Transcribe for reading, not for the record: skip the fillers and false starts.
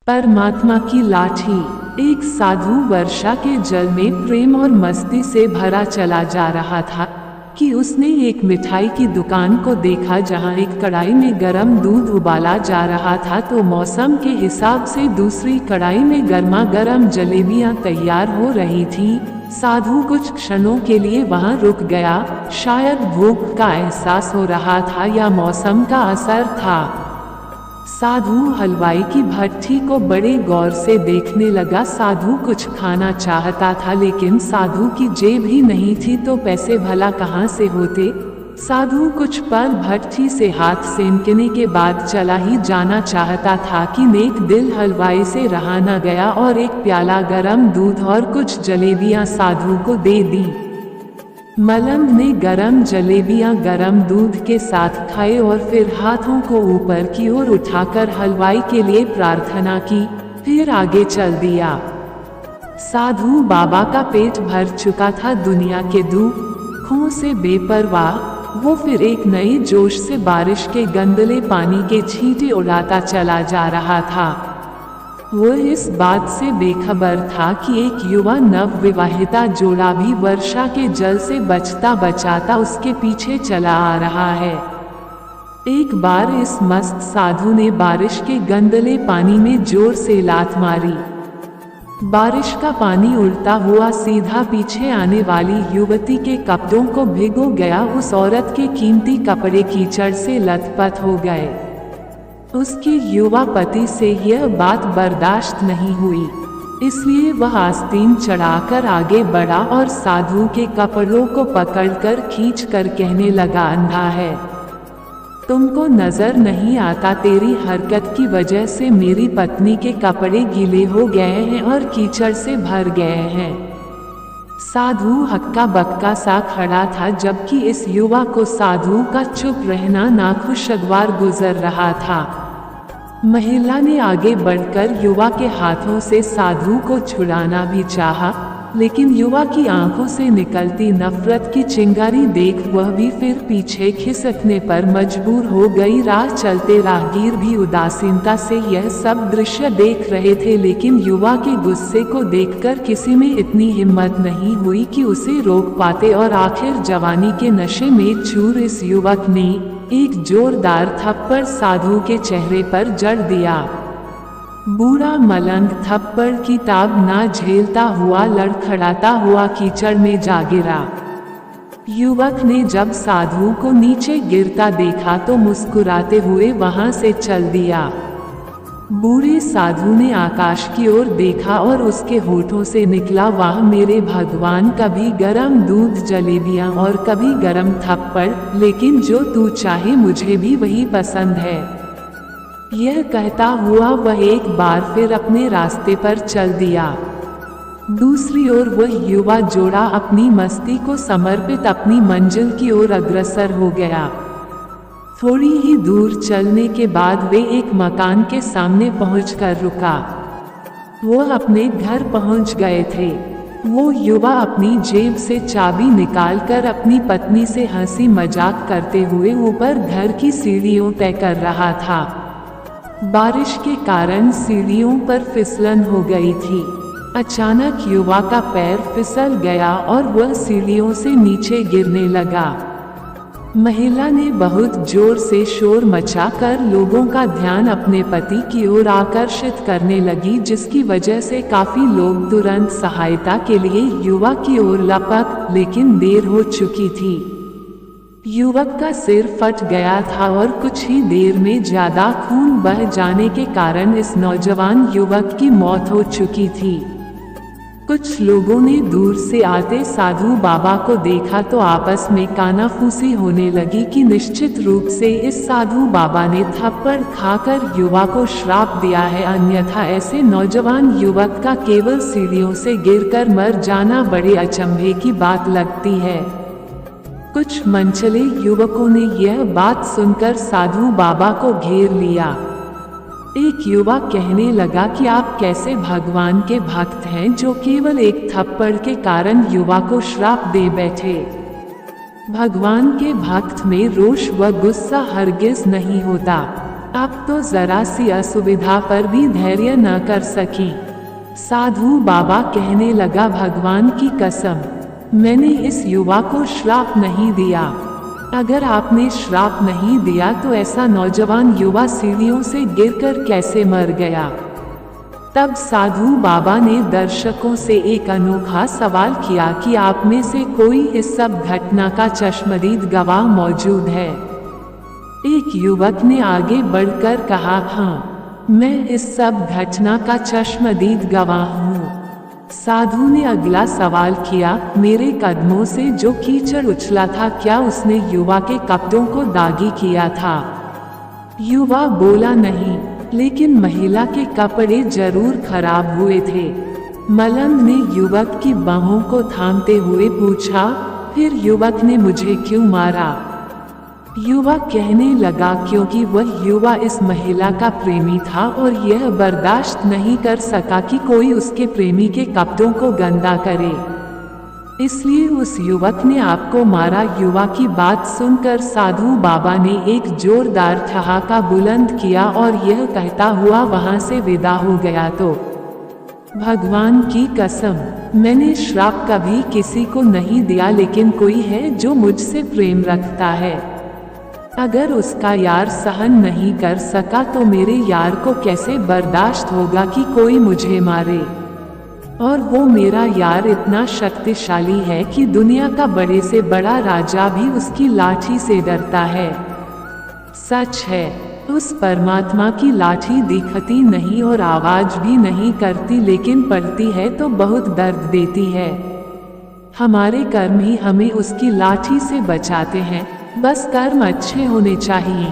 परमात्मा की लाठी। एक साधु वर्षा के जल में प्रेम और मस्ती से भरा चला जा रहा था कि उसने एक मिठाई की दुकान को देखा जहां एक कढ़ाई में गरम दूध उबाला जा रहा था, तो मौसम के हिसाब से दूसरी कढ़ाई में गर्मा गर्म जलेबियां तैयार हो रही थी। साधु कुछ क्षणों के लिए वहां रुक गया। शायद भूख का एहसास हो रहा था या मौसम का असर था। साधु हलवाई की भट्ठी को बड़े गौर से देखने लगा। साधु कुछ खाना चाहता था, लेकिन साधु की जेब ही नहीं थी, तो पैसे भला कहाँ से होते। साधु कुछ पल भट्ठी से हाथ सेंकने के बाद चला ही जाना चाहता था कि नेक दिल हलवाई से रहा न गया और एक प्याला गरम दूध और कुछ जलेबियां साधु को दे दी। मलंग ने गरम जलेबियां गरम दूध के साथ खाए और फिर हाथों को ऊपर की ओर उठाकर हलवाई के लिए प्रार्थना की, फिर आगे चल दिया। साधु बाबा का पेट भर चुका था दुनिया के दुखों से बेपरवाह। वो फिर एक नए जोश से बारिश के गंदले पानी के छींटे उड़ाता चला जा रहा था। वो इस बात से बेखबर था कि एक युवा नवविवाहिता जोड़ा भी वर्षा के जल से बचता बचाता उसके पीछे चला आ रहा है। एक बार इस मस्त साधु ने बारिश के गंदले पानी में जोर से लात मारी। बारिश का पानी उड़ता हुआ सीधा पीछे आने वाली युवती के कपड़ों को भिगो गया। उस औरत के कीमती कपड़े कीचड़ से लथपथ हो गए। उसके युवा पति से यह बात बर्दाश्त नहीं हुई, इसलिए वह आस्तीन चढ़ाकर आगे बढ़ा और साधु के कपड़ों को पकड़कर खींचकर कहने लगा, अंधा है, तुमको नजर नहीं आता तेरी हरकत की वजह से मेरी पत्नी के कपड़े गीले हो गए हैं और कीचड़ से भर गए हैं। साधु हक्का बक्का सा खड़ा था, जबकि इस युवा को साधु का चुप रहना नाखुशगवार गुजर रहा था। महिला ने आगे बढ़कर युवा के हाथों से साधु को छुड़ाना भी चाहा, लेकिन युवा की आंखों से निकलती नफरत की चिंगारी देख वह भी फिर पीछे खिसकने पर मजबूर हो गई। राह चलते राहगीर भी उदासीनता से यह सब दृश्य देख रहे थे, लेकिन युवा के गुस्से को देखकर किसी में इतनी हिम्मत नहीं हुई कि उसे रोक पाते, और आखिर जवानी के नशे में चूर इस युवक ने एक जोरदार थप्पड़ साधु के चेहरे पर जड़ दिया। बूढ़ा मलंग थप्पड़ की ताब ना झेलता हुआ लड़खड़ाता हुआ कीचड़ में जा गिरा। युवक ने जब साधु को नीचे गिरता देखा तो मुस्कुराते हुए वहां से चल दिया। बूढ़े साधु ने आकाश की ओर देखा और उसके होठों से निकला, वाह मेरे भगवान, कभी गरम दूध जलेबियां और कभी गरम थप्पड़, लेकिन जो तू चाहे मुझे भी वही पसंद है। यह कहता हुआ वह एक बार फिर अपने रास्ते पर चल दिया। दूसरी ओर वह युवा जोड़ा अपनी मस्ती को समर्पित अपनी मंजिल की ओर अग्रसर हो गया। थोड़ी ही दूर चलने के बाद वे एक मकान के सामने पहुंचकर रुका। वो अपने घर पहुंच गए थे। वो युवा अपनी जेब से चाबी निकालकर अपनी पत्नी से हंसी मजाक करते हुए ऊपर घर की सीढ़ियों तय कर रहा था। बारिश के कारण सीढ़ियों पर फिसलन हो गई थी। अचानक युवा का पैर फिसल गया और वह सीढ़ियों से नीचे गिरने लगा। महिला ने बहुत जोर से शोर मचाकर लोगों का ध्यान अपने पति की ओर आकर्षित करने लगी, जिसकी वजह से काफी लोग तुरंत सहायता के लिए युवा की ओर लपक, लेकिन देर हो चुकी थी। युवक का सिर फट गया था और कुछ ही देर में ज्यादा खून बह जाने के कारण इस नौजवान युवक की मौत हो चुकी थी। कुछ लोगों ने दूर से आते साधु बाबा को देखा तो आपस में कानाफूसी होने लगी कि निश्चित रूप से इस साधु बाबा ने थप्पड़ खाकर युवा को श्राप दिया है, अन्यथा ऐसे नौजवान युवक का केवल सीढ़ियों से गिरकर मर जाना बड़े अचंभे की बात लगती है। कुछ मनचले युवकों ने यह बात सुनकर साधु बाबा को घेर लिया। एक युवा कहने लगा कि आप कैसे भगवान के भक्त हैं जो केवल एक थप्पड़ के कारण युवा को श्राप दे बैठे। भगवान के भक्त में रोष व गुस्सा हरगिज नहीं होता। अब तो जरा सी असुविधा पर भी धैर्य न कर सकी। साधु बाबा कहने लगा, भगवान की कसम, मैंने इस युवा को श्राप नहीं दिया। अगर आपने श्राप नहीं दिया तो ऐसा नौजवान युवा सीढ़ियों से गिरकर कैसे मर गया। तब साधु बाबा ने दर्शकों से एक अनोखा सवाल किया कि आप में से कोई इस सब घटना का चश्मदीद गवाह मौजूद है। एक युवक ने आगे बढ़कर कहा, हाँ, मैं इस सब घटना का चश्मदीद गवाह हूँ। साधु ने अगला सवाल किया, मेरे कदमों से जो कीचड़ उछला था, क्या उसने युवा के कपड़ों को दागी किया था? युवा बोला, नहीं, लेकिन महिला के कपड़े जरूर खराब हुए थे। मलंग ने युवक की बाहों को थामते हुए पूछा, फिर युवक ने मुझे क्यों मारा? युवक कहने लगा, क्योंकि वह युवा इस महिला का प्रेमी था और यह बर्दाश्त नहीं कर सका कि कोई उसके प्रेमी के कपड़ों को गंदा करे, इसलिए उस युवक ने आपको मारा। युवा की बात सुनकर साधु बाबा ने एक जोरदार ठहाका बुलंद किया और यह कहता हुआ वहां से विदा हो गया, तो भगवान की कसम, मैंने श्राप कभी किसी को नहीं दिया, लेकिन कोई है जो मुझसे प्रेम रखता है। अगर उसका यार सहन नहीं कर सका तो मेरे यार को कैसे बर्दाश्त होगा कि कोई मुझे मारे। और वो मेरा यार इतना शक्तिशाली है कि दुनिया का बड़े से बड़ा राजा भी उसकी लाठी से डरता है। सच है, उस परमात्मा की लाठी दिखती नहीं और आवाज भी नहीं करती, लेकिन पड़ती है तो बहुत दर्द देती है। हमारे कर्म ही हमें उसकी लाठी से बचाते हैं, बस कर्म अच्छे होने चाहिए।